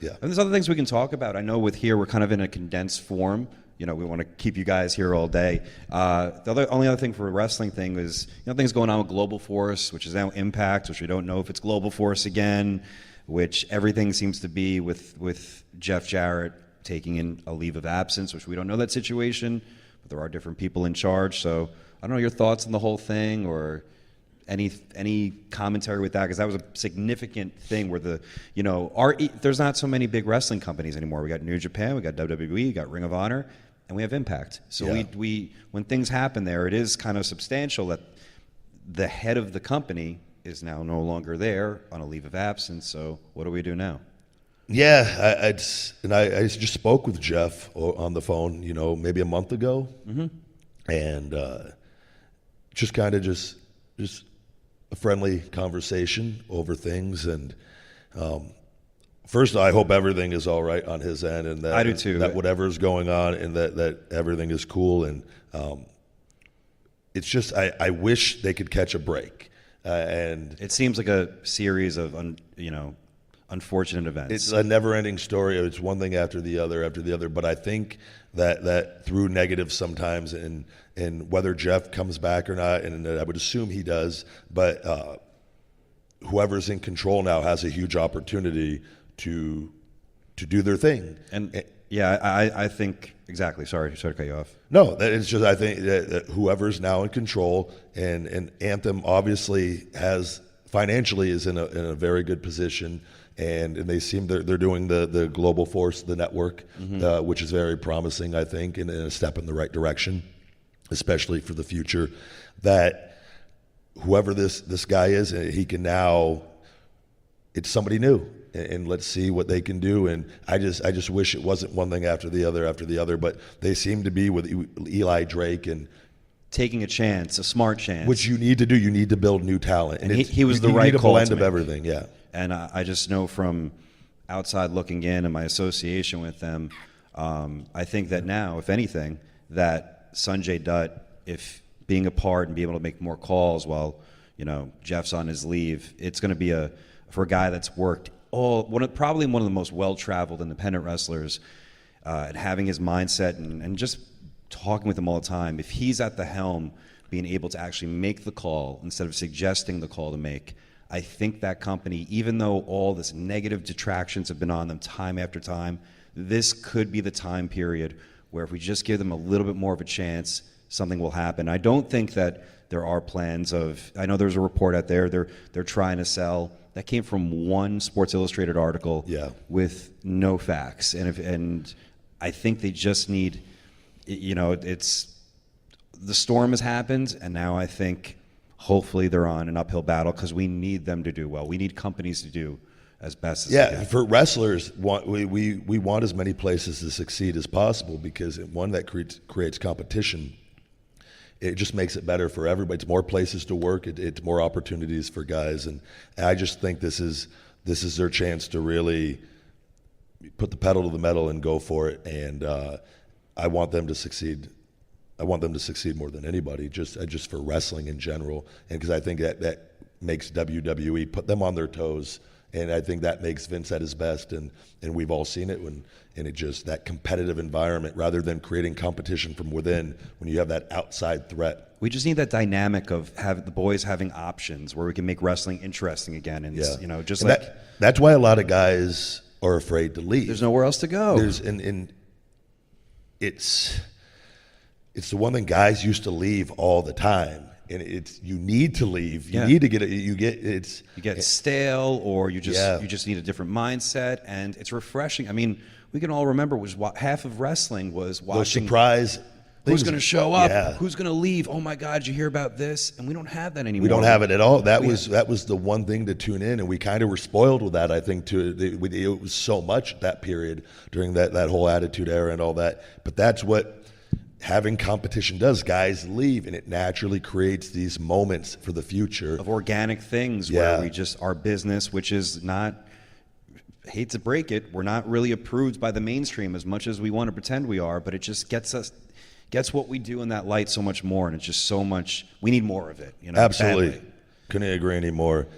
Yeah. And there's other things we can talk about. I know with here we're kind of in a condensed form. You know, we want to keep you guys here all day. The only other thing for a wrestling thing is, you know, things going on with Global Force, which is now Impact, which we don't know if it's Global Force again, which everything seems to be with Jeff Jarrett taking in a leave of absence, which we don't know that situation, but there are different people in charge. So I don't know your thoughts on the whole thing, or any commentary with that, because that was a significant thing where there's not so many big wrestling companies anymore. We got New Japan, we got WWE, we got Ring of Honor, and we have Impact. So we when things happen there, it is kind of substantial that the head of the company is now no longer there on a leave of absence. So what do we do now? Yeah, I just spoke with Jeff on the phone, you know, maybe a month ago, and just kind of just a friendly conversation over things. And first, I hope everything is all right on his end, and that I do too. That whatever is going on, and that everything is cool. And it's just I wish they could catch a break. And it seems like a series of unfortunate events. It's a never-ending story. It's one thing after the other. But I think that through negative sometimes, and whether Jeff comes back or not, and I would assume he does, but whoever's in control now has a huge opportunity to do their thing. And yeah, I think exactly. Sorry to cut you off. No, it's just I think that whoever's now in control, and Anthem obviously financially is in a very good position. And they seem they're doing the Global Force, the network, which is very promising, I think, and a step in the right direction, especially for the future. That whoever this guy is, he can now. It's somebody new, and let's see what they can do. And I just wish it wasn't one thing after the other. But they seem to be with Eli Drake and taking a chance, a smart chance, which you need to do. You need to build new talent, and he was the right call. You need a blend of everything, yeah. And I just know from outside looking in and my association with them, I think that now, if anything, that Sanjay Dutt, if being a part and be able to make more calls while, you know, Jeff's on his leave, it's going to be for a guy that's worked probably one of the most well-traveled independent wrestlers, and having his mindset and just talking with him all the time. If he's at the helm, being able to actually make the call instead of suggesting the call to make, I think that company, even though all this negative detractions have been on them time after time, this could be the time period where if we just give them a little bit more of a chance, something will happen. I don't think that there are plans I know there's a report out there, they're trying to sell. That came from one Sports Illustrated article with no facts. And I think they just need, you know, the storm has happened, and now I think hopefully they're on an uphill battle because we need them to do well. We need companies to do as best as they can. For wrestlers, we want as many places to succeed as possible, because one, that creates competition. It just makes it better for everybody. It's more places to work. It's more opportunities for guys, and I just think this is their chance to really put the pedal to the metal and go for it. And I want them to succeed. I want them to succeed more than anybody, just for wrestling in general, and because I think that makes WWE put them on their toes, and I think that makes Vince at his best, and we've all seen it and it just that competitive environment rather than creating competition from within. When you have that outside threat, we just need that dynamic of the boys having options where we can make wrestling interesting again, and you know, just like that's why a lot of guys are afraid to leave. There's nowhere else to go. It's the one thing guys used to leave all the time, and you need to leave. You need to get it. You get stale, or you just need a different mindset, and it's refreshing. I mean, we can all remember half of wrestling was watching. The surprise. Who's going to show up? Yeah. Who's going to leave? Oh my God, you hear about this? And we don't have that anymore. We don't have it at all. That was the one thing to tune in, and we kind of were spoiled with that. I think too. It was so much that period during that whole Attitude Era and all that. But that's what having competition does. Guys leave, and it naturally creates these moments for the future of organic things where we just, our business, which is not, hate to break it, we're not really approved by the mainstream as much as we want to pretend we are, but it just gets what we do in that light so much more, and it's just so much, we need more of it, you know. Absolutely. Badly. Couldn't agree anymore.